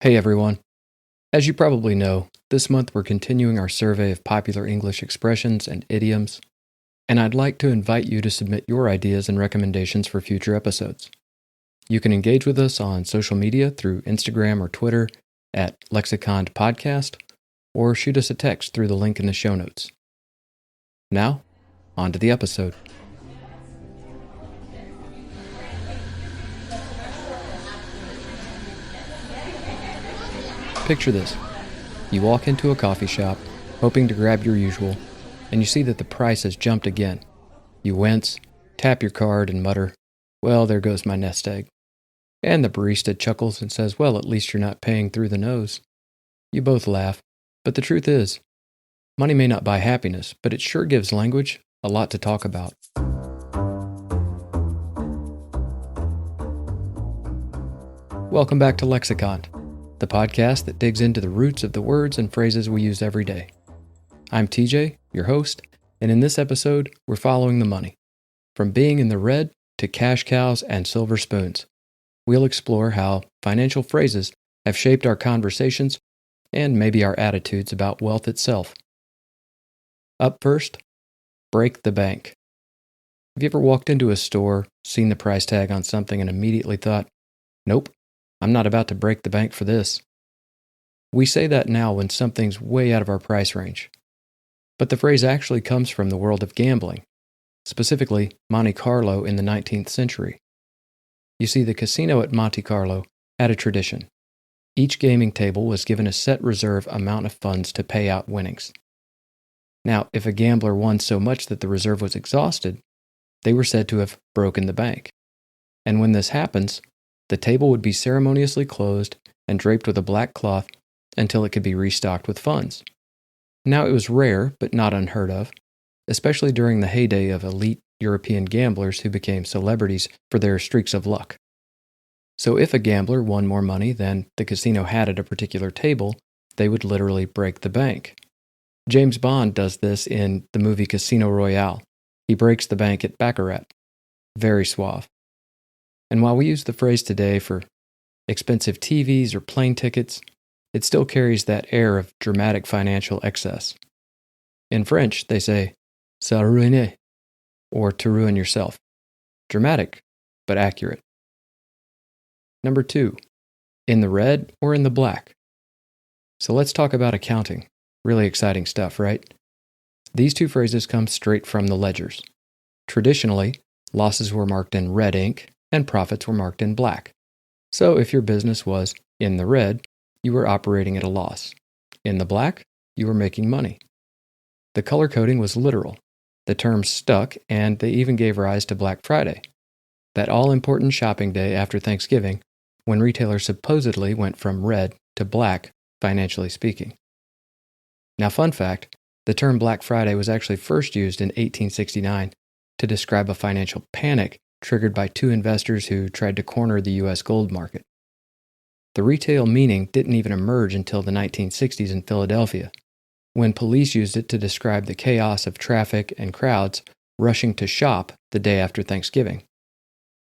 Hey everyone. As you probably know, this month we're continuing our survey of popular English expressions and idioms, and I'd like to invite you to submit your ideas and recommendations for future episodes. You can engage with us on social media through Instagram or Twitter at Lexiconned Podcast, or shoot us a text through the link in the show notes. Now, on to the episode. Picture this. You walk into a coffee shop, hoping to grab your usual, and you see that the price has jumped again. You wince, tap your card, and mutter, "Well, there goes my nest egg." And the barista chuckles and says, "Well, at least you're not paying through the nose." You both laugh, but the truth is, money may not buy happiness, but it sure gives language a lot to talk about. Welcome back to Lexiconned, the podcast that digs into the roots of the words and phrases we use every day. I'm TJ, your host, and in this episode, we're following the money. From being in the red to cash cows and silver spoons, we'll explore how financial phrases have shaped our conversations and maybe our attitudes about wealth itself. Up first, break the bank. Have you ever walked into a store, seen the price tag on something, and immediately thought, "Nope, I'm not about to break the bank for this"? We say that now when something's way out of our price range. But the phrase actually comes from the world of gambling, specifically Monte Carlo in the 19th century. You see, the casino at Monte Carlo had a tradition. Each gaming table was given a set reserve amount of funds to pay out winnings. Now, if a gambler won so much that the reserve was exhausted, they were said to have broken the bank. And when this happens, the table would be ceremoniously closed and draped with a black cloth until it could be restocked with funds. Now, it was rare, but not unheard of, especially during the heyday of elite European gamblers who became celebrities for their streaks of luck. So if a gambler won more money than the casino had at a particular table, they would literally break the bank. James Bond does this in the movie Casino Royale. He breaks the bank at Baccarat. Very suave. And while we use the phrase today for expensive TVs or plane tickets, it still carries that air of dramatic financial excess. In French, they say, "se ruiner," or to ruin yourself. Dramatic, but accurate. Number 2, in the red or in the black. So let's talk about accounting. Really exciting stuff, right? These two phrases come straight from the ledgers. Traditionally, losses were marked in red ink and profits were marked in black. So if your business was in the red, you were operating at a loss. In the black, you were making money. The color coding was literal. The term stuck, and they even gave rise to Black Friday, that all-important shopping day after Thanksgiving, when retailers supposedly went from red to black, financially speaking. Now, fun fact, the term Black Friday was actually first used in 1869 to describe a financial panic triggered by two investors who tried to corner the U.S. gold market. The retail meaning didn't even emerge until the 1960s in Philadelphia, when police used it to describe the chaos of traffic and crowds rushing to shop the day after Thanksgiving.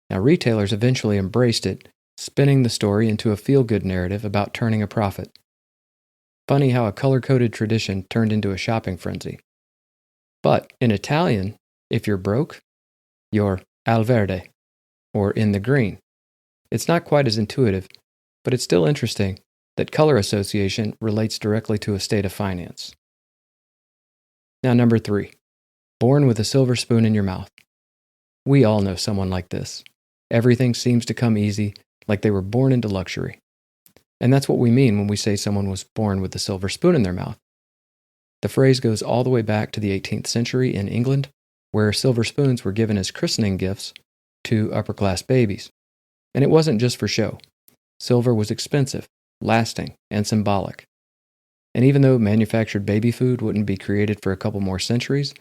Now, retailers eventually embraced it, spinning the story into a feel-good narrative about turning a profit. Funny how a color-coded tradition turned into a shopping frenzy. But in Italian, if you're broke, you're al verde, or in the green. It's not quite as intuitive, but it's still interesting that color association relates directly to a state of finance. Now, number 3, born with a silver spoon in your mouth. We all know someone like this. Everything seems to come easy, like they were born into luxury. And that's what we mean when we say someone was born with a silver spoon in their mouth. The phrase goes all the way back to the 18th century in England, where silver spoons were given as christening gifts to upper-class babies. And it wasn't just for show. Silver was expensive, lasting, and symbolic. And even though manufactured baby food wouldn't be created for a couple more centuries,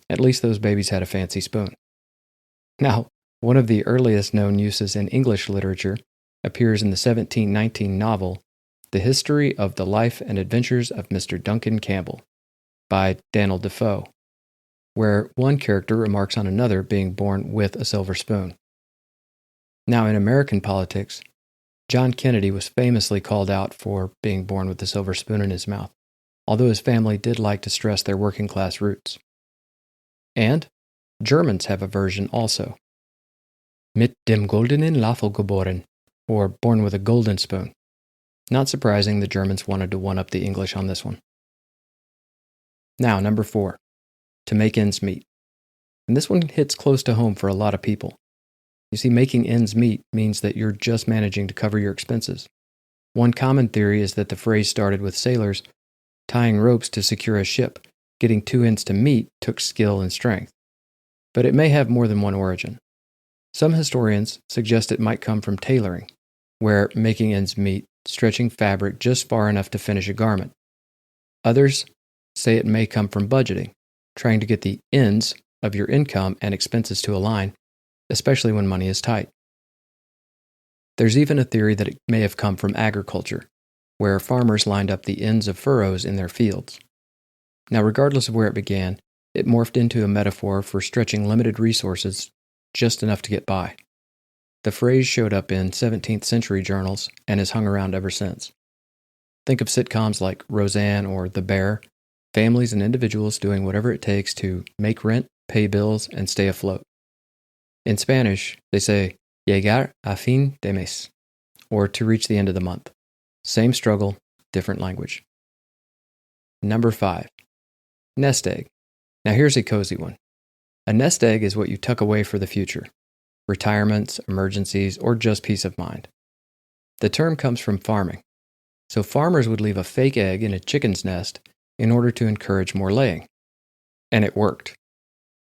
at least those babies had a fancy spoon. Now, one of the earliest known uses in English literature appears in the 1719 novel The History of the Life and Adventures of Mr. Duncan Campbell by Daniel Defoe, where one character remarks on another being born with a silver spoon. Now, in American politics, John Kennedy was famously called out for being born with a silver spoon in his mouth, although his family did like to stress their working class roots. And Germans have a version also. Mit dem goldenen Löffel geboren, or born with a golden spoon. Not surprising the Germans wanted to one-up the English on this one. Now, number 4, to make ends meet. And this one hits close to home for a lot of people. You see, making ends meet means that you're just managing to cover your expenses. One common theory is that the phrase started with sailors tying ropes to secure a ship. Getting two ends to meet took skill and strength. But it may have more than one origin. Some historians suggest it might come from tailoring, where making ends meet, stretching fabric just far enough to finish a garment. Others say it may come from budgeting, trying to get the ends of your income and expenses to align, especially when money is tight. There's even a theory that it may have come from agriculture, where farmers lined up the ends of furrows in their fields. Now, regardless of where it began, it morphed into a metaphor for stretching limited resources just enough to get by. The phrase showed up in 17th century journals and has hung around ever since. Think of sitcoms like Roseanne or The Bear, families and individuals doing whatever it takes to make rent, pay bills, and stay afloat. In Spanish, they say, llegar a fin de mes, or to reach the end of the month. Same struggle, different language. Number 5, nest egg. Now here's a cozy one. A nest egg is what you tuck away for the future. Retirements, emergencies, or just peace of mind. The term comes from farming. So farmers would leave a fake egg in a chicken's nest in order to encourage more laying. And it worked.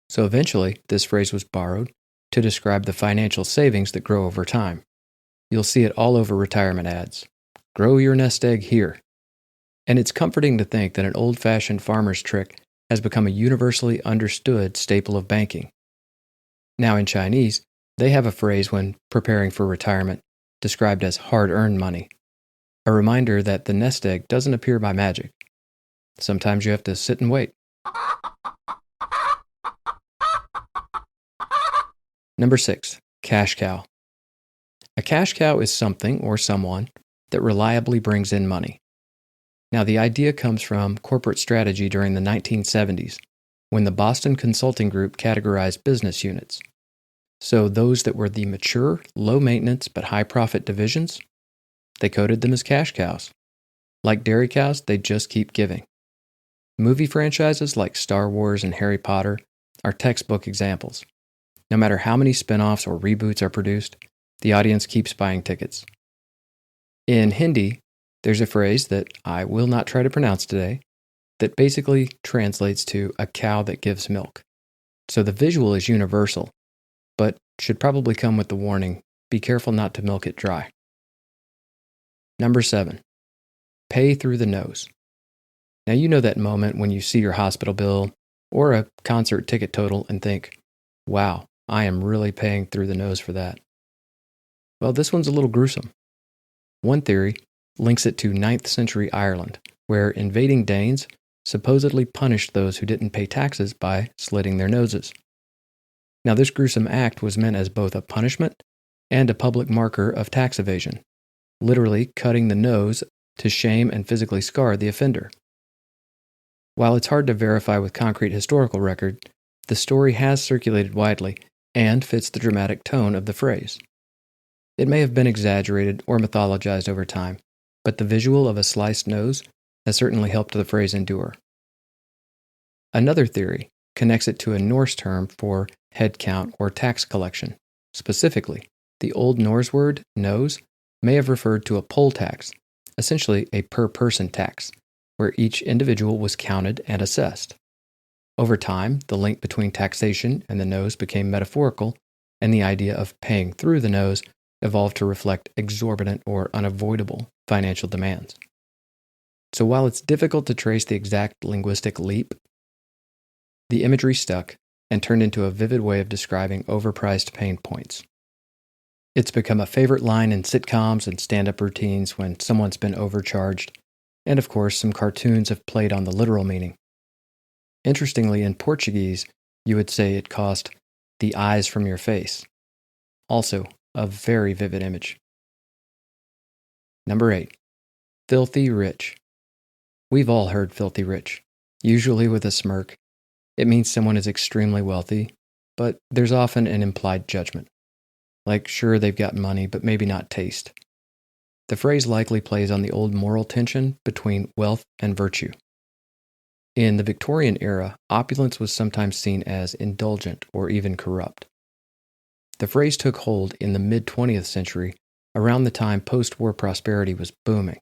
So eventually, this phrase was borrowed to describe the financial savings that grow over time. You'll see it all over retirement ads. Grow your nest egg here. And it's comforting to think that an old-fashioned farmer's trick has become a universally understood staple of banking. Now in Chinese, they have a phrase when preparing for retirement described as hard-earned money, a reminder that the nest egg doesn't appear by magic. Sometimes you have to sit and wait. Number 6, cash cow. A cash cow is something or someone that reliably brings in money. Now, the idea comes from corporate strategy during the 1970s, when the Boston Consulting Group categorized business units. So those that were the mature, low-maintenance but high-profit divisions, they coded them as cash cows. Like dairy cows, they just keep giving. Movie franchises like Star Wars and Harry Potter are textbook examples. No matter how many spin-offs or reboots are produced, the audience keeps buying tickets. In Hindi, there's a phrase that I will not try to pronounce today that basically translates to a cow that gives milk. So the visual is universal, but should probably come with the warning, be careful not to milk it dry. Number 7, pay through the nose. Now you know that moment when you see your hospital bill or a concert ticket total and think, wow, I am really paying through the nose for that. Well, this one's a little gruesome. One theory links it to 9th century Ireland, where invading Danes supposedly punished those who didn't pay taxes by slitting their noses. Now, this gruesome act was meant as both a punishment and a public marker of tax evasion, literally cutting the nose to shame and physically scar the offender. While it's hard to verify with concrete historical record, the story has circulated widely and fits the dramatic tone of the phrase. It may have been exaggerated or mythologized over time, but the visual of a sliced nose has certainly helped the phrase endure. Another theory connects it to a Norse term for head count or tax collection. Specifically, the Old Norse word nose may have referred to a poll tax, essentially a per-person tax, where each individual was counted and assessed. Over time, the link between taxation and the nose became metaphorical, and the idea of paying through the nose evolved to reflect exorbitant or unavoidable financial demands. So while it's difficult to trace the exact linguistic leap, the imagery stuck and turned into a vivid way of describing overpriced pain points. It's become a favorite line in sitcoms and stand-up routines when someone's been overcharged, and of course some cartoons have played on the literal meaning. Interestingly, in Portuguese, you would say it cost the eyes from your face. Also, a very vivid image. Number 8. Filthy rich. We've all heard filthy rich, usually with a smirk. It means someone is extremely wealthy, but there's often an implied judgment. Like, sure, they've got money, but maybe not taste. The phrase likely plays on the old moral tension between wealth and virtue. In the Victorian era, opulence was sometimes seen as indulgent or even corrupt. The phrase took hold in the mid-20th century, around the time post-war prosperity was booming.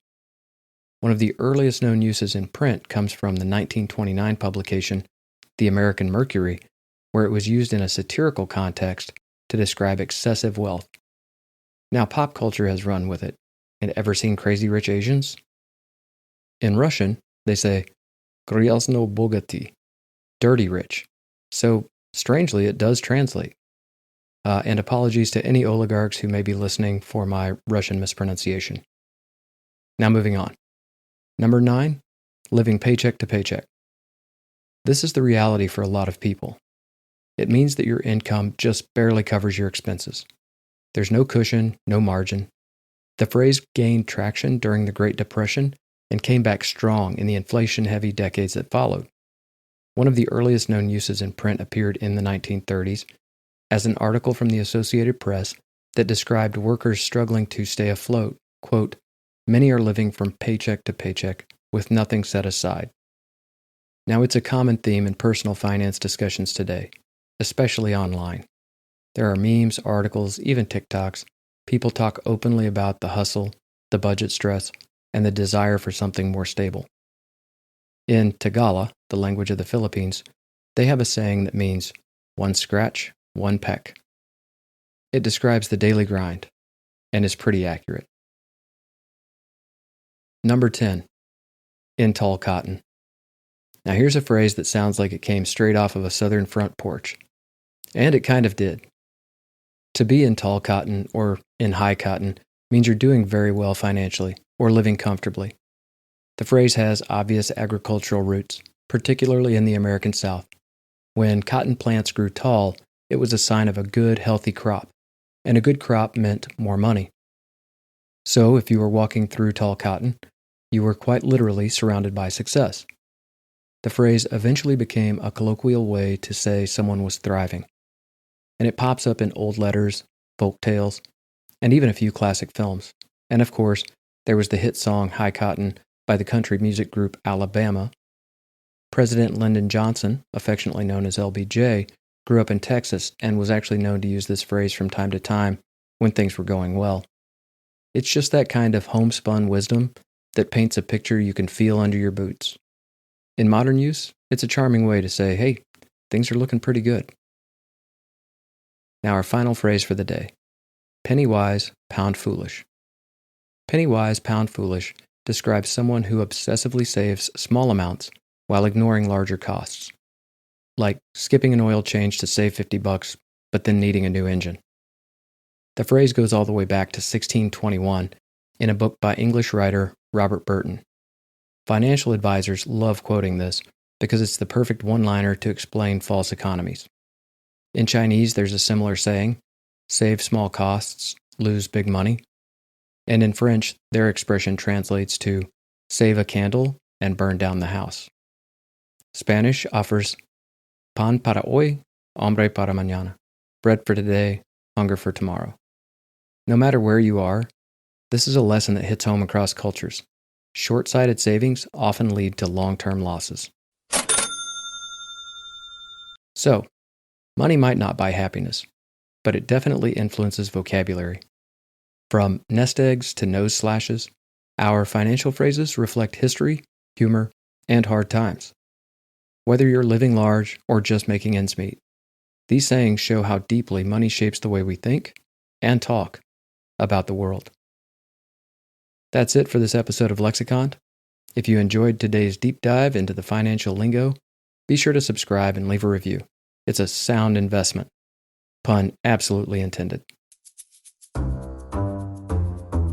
One of the earliest known uses in print comes from the 1929 publication, The American Mercury, where it was used in a satirical context to describe excessive wealth. Now pop culture has run with it. And ever seen Crazy Rich Asians? In Russian, they say, "Gryazno bogati," dirty rich. So, strangely, it does translate. And apologies to any oligarchs who may be listening for my Russian mispronunciation. Now moving on. Number 9, living paycheck to paycheck. This is the reality for a lot of people. It means that your income just barely covers your expenses. There's no cushion, no margin. The phrase gained traction during the Great Depression and came back strong in the inflation-heavy decades that followed. One of the earliest known uses in print appeared in the 1930s as an article from the Associated Press that described workers struggling to stay afloat. Quote, "Many are living from paycheck to paycheck with nothing set aside." Now, it's a common theme in personal finance discussions today, especially online. There are memes, articles, even TikToks. People talk openly about the hustle, the budget stress, and the desire for something more stable. In Tagalog, the language of the Philippines, they have a saying that means, "one scratch, one peck." It describes the daily grind, and is pretty accurate. Number 10. In tall cotton. Now here's a phrase that sounds like it came straight off of a southern front porch. And it kind of did. To be in tall cotton or in high cotton means you're doing very well financially or living comfortably. The phrase has obvious agricultural roots, particularly in the American South. When cotton plants grew tall, it was a sign of a good, healthy crop, and a good crop meant more money. So if you were walking through tall cotton, you were quite literally surrounded by success. The phrase eventually became a colloquial way to say someone was thriving. And it pops up in old letters, folk tales, and even a few classic films. And of course, there was the hit song High Cotton by the country music group Alabama. President Lyndon Johnson, affectionately known as LBJ, grew up in Texas and was actually known to use this phrase from time to time when things were going well. It's just that kind of homespun wisdom that paints a picture you can feel under your boots. In modern use, it's a charming way to say, hey, things are looking pretty good. Now our final phrase for the day. Penny wise, pound foolish. Penny wise, pound foolish describes someone who obsessively saves small amounts while ignoring larger costs. Like skipping an oil change to save $50, but then needing a new engine. The phrase goes all the way back to 1621 in a book by English writer Robert Burton. Financial advisors love quoting this because it's the perfect one-liner to explain false economies. In Chinese, there's a similar saying, save small costs, lose big money. And in French, their expression translates to save a candle and burn down the house. Spanish offers pan para hoy, hambre para mañana, bread for today, hunger for tomorrow. No matter where you are, this is a lesson that hits home across cultures. Short-sighted savings often lead to long-term losses. So, money might not buy happiness, but it definitely influences vocabulary. From nest eggs to nose slashes, our financial phrases reflect history, humor, and hard times. Whether you're living large or just making ends meet, these sayings show how deeply money shapes the way we think and talk about the world. That's it for this episode of Lexiconned. If you enjoyed today's deep dive into the financial lingo, be sure to subscribe and leave a review. It's a sound investment. Pun absolutely intended.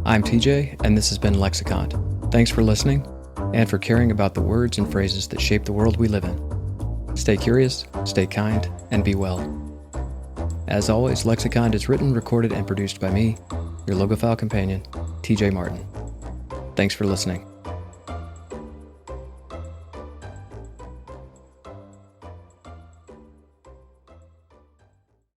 I'm TJ, and this has been Lexiconned. Thanks for listening, and for caring about the words and phrases that shape the world we live in. Stay curious, stay kind, and be well. As always, Lexiconned is written, recorded, and produced by me, your Logophile companion, TJ Martin. Thanks for listening.